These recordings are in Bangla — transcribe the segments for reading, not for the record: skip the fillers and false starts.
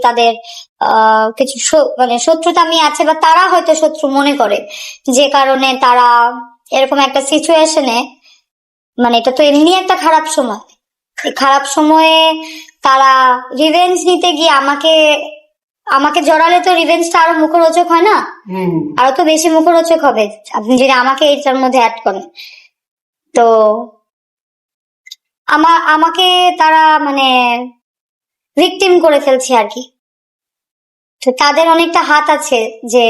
তাদের কিছু মানে শত্রুতা আমি আছে, বা তারা হয়তো শত্রু মনে করে, যে কারণে তারা এরকম একটা সিচুয়েশনে, মানে এটা তো এমনি একটা খারাপ সময়, এই খারাপ সময়ে তারা রিভেঞ্জ নিতে গিয়ে আমাকে জড়ালে তো রিভেঞ্জটা আরো মুখরোচক হয় না, আরো তো বেশি মুখরোচক হবে আপনি যদি আমাকে এইটার মধ্যে অ্যাড করেন। তো আমাকে তারা মানে ভিকটিম করে ফেলছে আর কি। তো তাদের অনেকটা হাত আছে, যে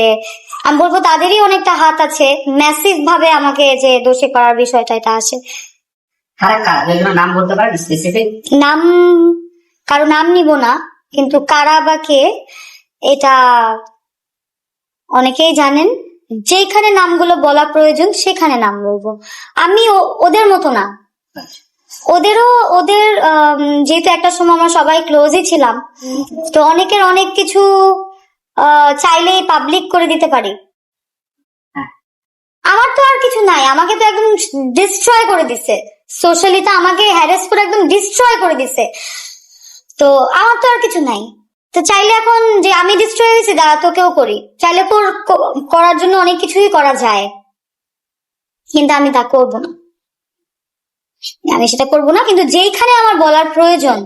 আমি বলবো তাদেরই অনেকটা হাত আছে ম্যাসিভ ভাবে আমাকে যে দোষী করার বিষয়টা এটা আসে। নাম বলতে পারেন স্পেসিফিক? নাম, কারো নাম নিব না, কিন্তু কারা বা কে এটা অনেকেই জানেন। যেখানে নামগুলো বলা প্রয়োজন সেখানে নাম বলবো। আমি ওদের মতো না, ওদের যেহেতু একটা সময় আমরা সবাই ক্লোজই ছিলাম, তো অনেকের অনেক কিছু চাইলেই পাবলিক করে দিতে পারি। আমার তো আর কিছু নাই, আমাকে তো একদম ডিস্ট্রয় করে দিছে, সোশ্যালি তো আমাকে হ্যারাস করে একদম ডিস্ট্রয় করে দিছে। তো আমার তো আর কিছু নাই, তো চাইলে এখন যে আমি ডিস্ট্রয় হয়েছি দাঁড়া তোকেও করি, চাইলে করার জন্য অনেক কিছুই করা যায়, কিন্তু আমি তা করবো না, আমি সেটা করবো না। কিন্তু যেখানে আমার বলার প্রয়োজন,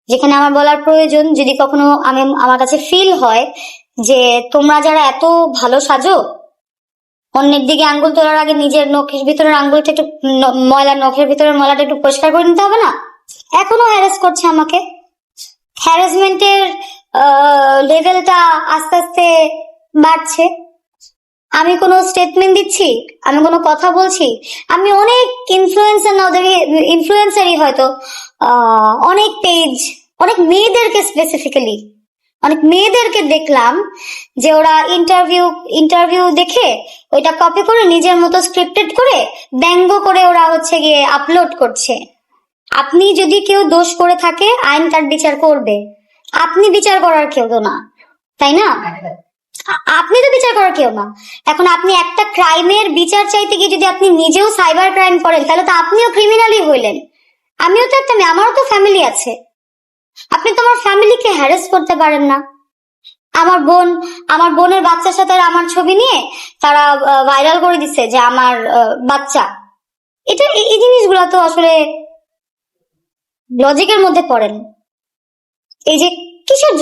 যেখানে আমার বলার প্রয়োজন, যদি কখনো আমার কাছে ফিল হয় যে তোমরা যারা এত ভালো সাজো, অন্যের দিকে আঙ্গুল তোলার আগে নিজের নখের ভিতরের আঙ্গুলটা একটু ময়লা, নখের ভিতরের ময়লাটা একটু পরিষ্কার করে নিতে হবে না? এখনো হ্যারাস করছে আমাকে, হ্যারাসমেন্টের লেভেলটা আস্তে আস্তে বাড়ছে। আমি কোনো স্টেটমেন্ট দিচ্ছি, আমি কোনো কথা বলছি, আমি অনেক ইনফ্লুয়েন্সার না, ওদের ইনফ্লুয়েন্সারই হয়তো অনেক পেজ, অনেক মেয়েদেরকে স্পেসিফিক্যালি অনেক মেয়েদেরকে দেখলাম যে ওরা ইন্টারভিউ দেখে ওইটা কপি করে নিজের মতো স্ক্রিপ্টেড করে ব্যঙ্গ করে ওরা হচ্ছে গিয়ে আপলোড করছে। আপনি যদি কেউ দোষ করে থাকে, আইন তার বিচার করবে, আপনি বিচার করার কেউ তো না, তাই না? আপনি তো বিচার করার কেউ না। এখন আপনি একটা ক্রাইমের বিচার চাইতে গিয়ে যদি আপনি নিজেও সাইবার ক্রাইম করেন, তাহলে তো আপনিও ক্রিমিনালই হইলেন। আমিও তো একটা মেয়ে, আমারও তো ফ্যামিলি আছে। আপনি তো আমার ফ্যামিলিকে হ্যারাস করতে পারেন না। আমার বোনের বাচ্চার সাথে আমার ছবি নিয়ে তারা ভাইরাল করে দিচ্ছে যে আমার বাচ্চা। এটা এই জিনিসগুলো তো আসলে লজিকের মধ্যে পড়েন। এই যে কিসের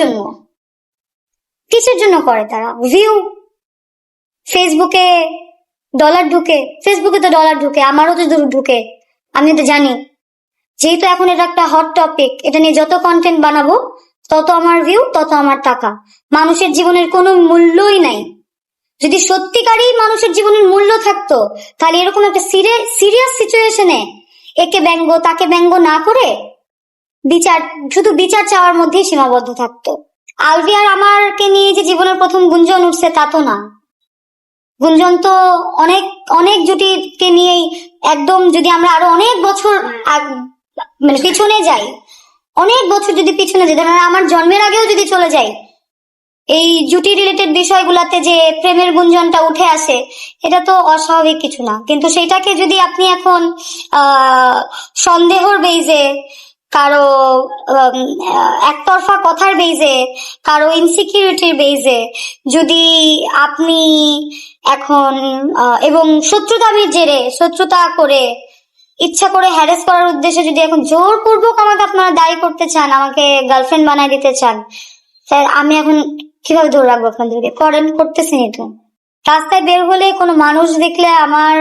জন্য করে তারা? ভিউ, ফেসবুকে ডলার ঢুকে, ফেসবুকে তো ডলার ঢুকে, আমারও তো ঢুকে, আমি তো জানি। যেহেতু এখন এটা একটা হট টপিক, এটা নিয়ে যত কন্টেন্ট বানাবো তত আমার ভিউ, তত আমার টাকা। মানুষের জীবনের কোনো মূল্যই নাই। যদি সত্যিকারই মানুষের জীবনের মূল্য থাকতো, তাহলে এরকম একটা সিরিয়াস সিচুয়েশনে একে ব্যঙ্গ তাকে ব্যঙ্গ না করে শুধু বিচার চাওয়ার মধ্যেই সীমাবদ্ধ থাকতো। আলভি আর আমারকে নিয়ে যে জীবনের প্রথম গুঞ্জন উঠছে তা তো না। গুঞ্জন তো অনেক অনেক জুটিকে নিয়েই, একদম যদি আমরা আরো অনেক বছর মানে পিছনে যাই, অনেক বছর যদি পিছনে যাই, ধরেন আমার জন্মের আগেও যদি চলে যাই, এই জুটি রিলেটেড বিষয়গুলাতে যে প্রেমের গুঞ্জনটা উঠে আসে, এটা তো অস্বাভাবিক কিছু না। কিন্তু সেইটাকে যদি আপনি এখন সন্দেহর বেইজে, কারো একতরফা কথার বেইজে, কারো ইনসিকিউরিটির বেইজে যদি আপনি এখন এবং শত্রুতামির জেরে, শত্রুতা করে, ইচ্ছা করে হ্যারাস করার উদ্দেশ্যে যদি এখন জোরপূর্বক আমাকে আপনারা দায়ী করতে চান, আমাকে গার্লফ্রেন্ড বানায় দিতে চান, তাই আমি এখন কিভাবে ধরে রাখবো আপনাদেরকে? করতেছেনি তো। রাস্তায় বের হলে কোনো মানুষ দেখলে আমার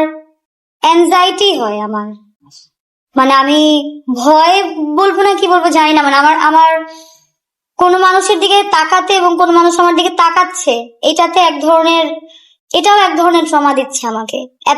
অ্যাংজাইটি হয়, আমার মানে আমি ভয় বলবো না কি বলবো জানি না, মানে আমার কোনো মানুষের দিকে তাকাতে এবং কোনো মানুষ আমার দিকে তাকাচ্ছে, এটাও এক ধরনের ট্রমা দিচ্ছে আমাকে। এত